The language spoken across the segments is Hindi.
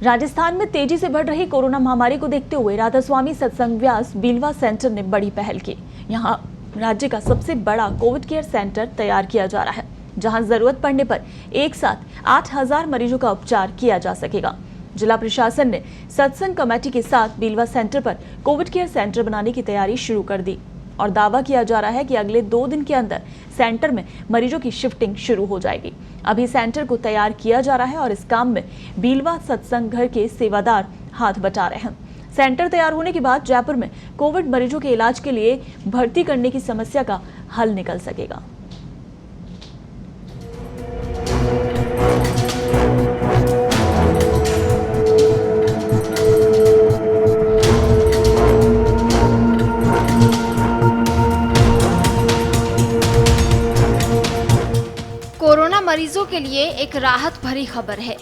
राजस्थान में तेजी से बढ़ रही कोरोना महामारी को देखते हुए राधा स्वामी सत्संग व्यास बीलवा सेंटर ने बड़ी पहल की। यहां राज्य का सबसे बड़ा कोविड केयर सेंटर तैयार किया जा रहा है, जहां जरूरत पड़ने पर एक साथ 8,000 मरीजों का उपचार किया जा सकेगा। जिला प्रशासन ने सत्संग कमेटी के साथ बीलवा सेंटर पर कोविड केयर सेंटर बनाने की तैयारी शुरू कर दी और दावा किया जा रहा है कि अगले 2 दिन के अंदर सेंटर में मरीजों की शिफ्टिंग शुरू हो जाएगी। अभी सेंटर को तैयार किया जा रहा है और इस काम में बीलवा सत्संग घर के सेवादार हाथ बटा रहे हैं। सेंटर तैयार होने के बाद जयपुर में कोविड मरीजों के इलाज के लिए भर्ती करने की समस्या का हल निकल सकेगा। कोरोना मरीजों के लिए एक राहत भरी खबर है।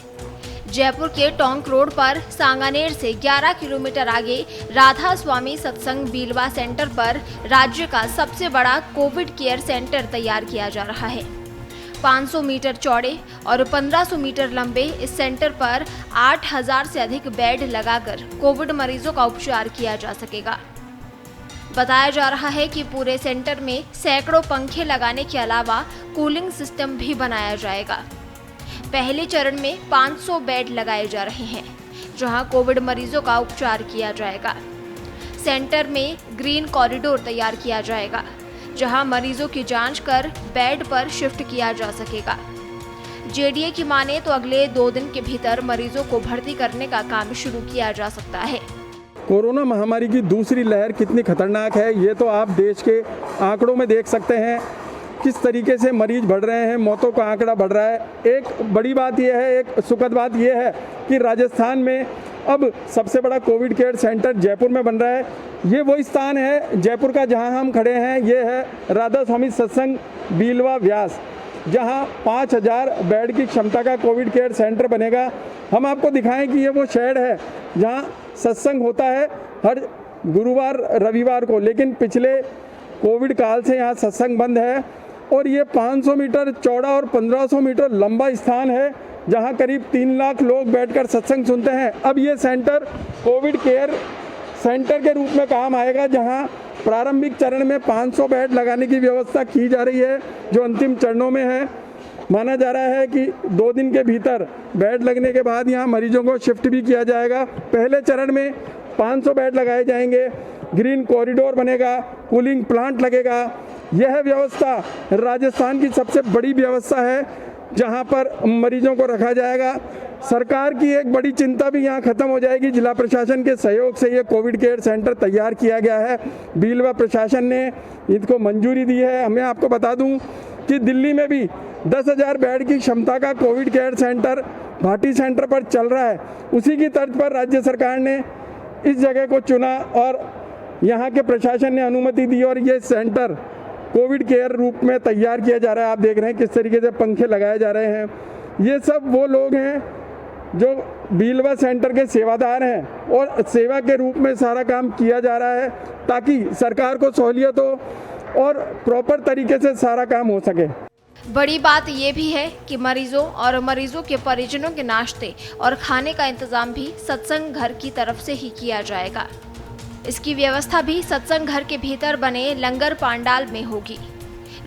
जयपुर के टोंक रोड पर सांगानेर से 11 किलोमीटर आगे राधा स्वामी सत्संग बीलवा सेंटर पर राज्य का सबसे बड़ा कोविड केयर सेंटर तैयार किया जा रहा है। 500 मीटर चौड़े और 1500 मीटर लंबे इस सेंटर पर 8,000 से अधिक बेड लगाकर कोविड मरीजों का उपचार किया जा सकेगा। बताया जा रहा है कि पूरे सेंटर में सैकड़ों पंखे लगाने के अलावा कूलिंग सिस्टम भी बनाया जाएगा। पहले चरण में 500 बेड लगाए जा रहे हैं, जहां कोविड मरीजों का उपचार किया जाएगा। सेंटर में ग्रीन कॉरिडोर तैयार किया जाएगा, जहां मरीजों की जांच कर बेड पर शिफ्ट किया जा सकेगा। जेडीए की माने तो अगले 2 दिन के भीतर मरीजों को भर्ती करने का काम शुरू किया जा सकता है। कोरोना महामारी की दूसरी लहर कितनी खतरनाक है, ये तो आप देश के आंकड़ों में देख सकते हैं। किस तरीके से मरीज बढ़ रहे हैं, मौतों का आंकड़ा बढ़ रहा है। एक बड़ी बात यह है, एक सुखद बात यह है कि राजस्थान में अब सबसे बड़ा कोविड केयर सेंटर जयपुर में बन रहा है। ये वही स्थान है जयपुर का जहां हम खड़े हैं। ये है राधा स्वामी सत्संग बीलवा व्यास, जहां 5,000 बेड की क्षमता का कोविड केयर सेंटर बनेगा। हम आपको दिखाएं कि ये वो शेड है जहां सत्संग होता है हर गुरुवार रविवार को, लेकिन पिछले कोविड काल से यहाँ सत्संग बंद है। और ये 500 मीटर चौड़ा और 1500 मीटर लंबा स्थान है, जहाँ करीब 3 लाख लोग बैठकर सत्संग सुनते हैं। अब ये सेंटर कोविड केयर सेंटर के रूप में काम आएगा, जहाँ प्रारंभिक चरण में 500 बेड लगाने की व्यवस्था की जा रही है, जो अंतिम चरणों में है। माना जा रहा है कि 2 दिन के भीतर बेड लगने के बाद यहाँ मरीजों को शिफ्ट भी किया जाएगा। पहले चरण में 500 बेड लगाए जाएंगे, ग्रीन कॉरिडोर बनेगा, कूलिंग प्लांट लगेगा। यह व्यवस्था राजस्थान की सबसे बड़ी व्यवस्था है, जहाँ पर मरीजों को रखा जाएगा। सरकार की एक बड़ी चिंता भी यहाँ खत्म हो जाएगी। जिला प्रशासन के सहयोग से ये कोविड केयर सेंटर तैयार किया गया है। बीलवा प्रशासन ने इसको मंजूरी दी है। मैं आपको बता दूं कि दिल्ली में भी 10,000 बेड की क्षमता का Covid care centre Bhati centre पर चल रहा है। उसी की तर्ज पर राज्य सरकार ने इस जगह को चुना और यहाँ के प्रशासन ने अनुमति दी और ये सेंटर कोविड केयर रूप में तैयार किया जा रहा है। आप देख रहे हैं किस तरीके से पंखे लगाए जा रहे हैं। ये सब वो लोग हैं जो बीलवा सेंटर के सेवादार हैं और सेवा के रूप में सारा काम किया जा रहा है, ताकि सरकार को सहूलियत हो और प्रॉपर तरीके से सारा काम हो सके। बड़ी बात ये भी है कि मरीजों और मरीजों के परिजनों के नाश्ते और खाने का इंतजाम भी सत्संग घर की तरफ से ही किया जाएगा। इसकी व्यवस्था भी सत्संग घर के भीतर बने लंगर पांडाल में होगी,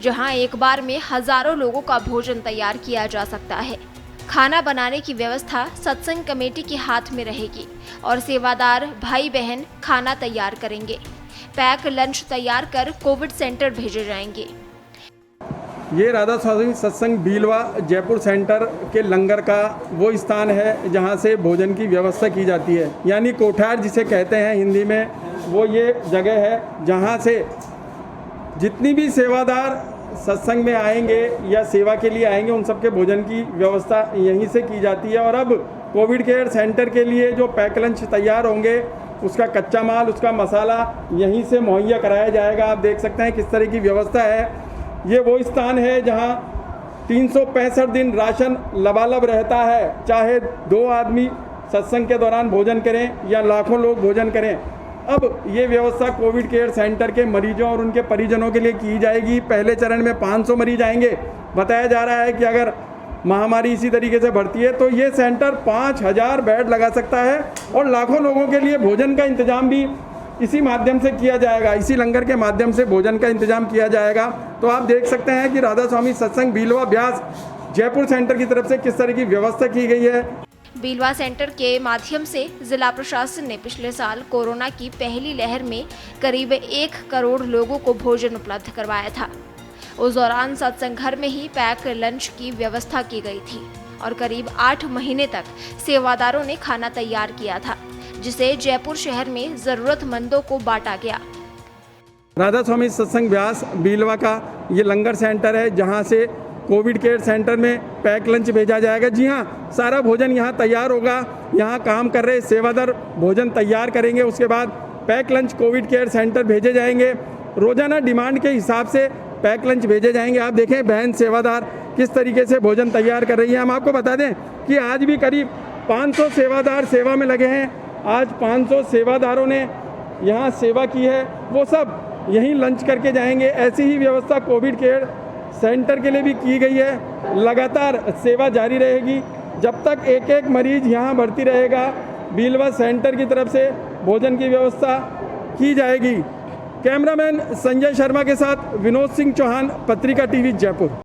जहां एक बार में हजारों लोगों का भोजन तैयार किया जा सकता है। खाना बनाने की व्यवस्था सत्संग कमेटी के हाथ में रहेगी और सेवादार भाई बहन खाना तैयार करेंगे। पैक लंच तैयार कर कोविड सेंटर भेजे जाएंगे। ये राधा स्वामी सत्संग बीलवा जयपुर सेंटर के लंगर का वो स्थान है जहाँ से भोजन की व्यवस्था की जाती है, यानी कोठार जिसे कहते हैं हिंदी में। वो ये जगह है जहाँ से जितनी भी सेवादार सत्संग में आएंगे या सेवा के लिए आएंगे, उन सबके भोजन की व्यवस्था यहीं से की जाती है। और अब कोविड केयर सेंटर के लिए जो पैक लंच तैयार होंगे, उसका कच्चा माल, उसका मसाला यहीं से मुहैया कराया जाएगा। आप देख सकते हैं किस तरह की व्यवस्था है। ये वो स्थान है जहां 365 दिन राशन लबालब रहता है, चाहे 2 आदमी सत्संग के दौरान भोजन करें या लाखों लोग भोजन करें। अब ये व्यवस्था कोविड केयर सेंटर के मरीजों और उनके परिजनों के लिए की जाएगी। पहले चरण में 500 मरीज आएंगे। बताया जा रहा है कि अगर महामारी इसी तरीके से बढ़ती है तो ये सेंटर 5000 बेड लगा सकता है और लाखों लोगों के लिए भोजन का इंतजाम भी इसी माध्यम से किया जाएगा, इसी लंगर के माध्यम से भोजन का इंतजाम किया जाएगा। तो आप देख सकते हैं कि राधा स्वामी सत्संग बीलवा ब्यास जयपुर सेंटर की तरफ से किस तरह की व्यवस्था की गई है। बीलवा सेंटर के माध्यम से जिला प्रशासन ने पिछले साल कोरोना की पहली लहर में करीब 1 करोड़ लोगों को भोजन उपलब्ध करवाया था। उस दौरान सत्संग घर में ही पैक लंच की व्यवस्था की गई थी और करीब 8 महीने तक सेवादारों ने खाना तैयार किया था, जिसे जयपुर शहर में जरूरतमंदों को बांटा गया। राधा स्वामी सत्संग ब्यास बीलवा का ये लंगर सेंटर है जहाँ से कोविड केयर सेंटर में पैक लंच भेजा जाएगा। जी हाँ, सारा भोजन यहाँ तैयार होगा, यहाँ काम कर रहे सेवादार भोजन तैयार करेंगे, उसके बाद pack lunch Covid care centre भेजे जाएंगे। रोजाना डिमांड के हिसाब से पैक लंच भेजे जाएंगे। आप देखें बहन सेवादार किस तरीके से भोजन तैयार कर रही है। हम आपको बता दें कि आज भी करीब 500 सेवादार सेवा में लगे हैं। आज 500 सेवादारों ने यहाँ सेवा की है, वो सब यहीं लंच करके जाएंगे। ऐसी ही व्यवस्था कोविड केयर सेंटर के लिए भी की गई है। लगातार सेवा जारी रहेगी जब तक एक एक मरीज यहाँ भर्ती रहेगा। बीलवा सेंटर की तरफ से भोजन की व्यवस्था की जाएगी। कैमरामैन संजय शर्मा के साथ विनोद सिंह चौहान, पत्रिका टीवी जयपुर।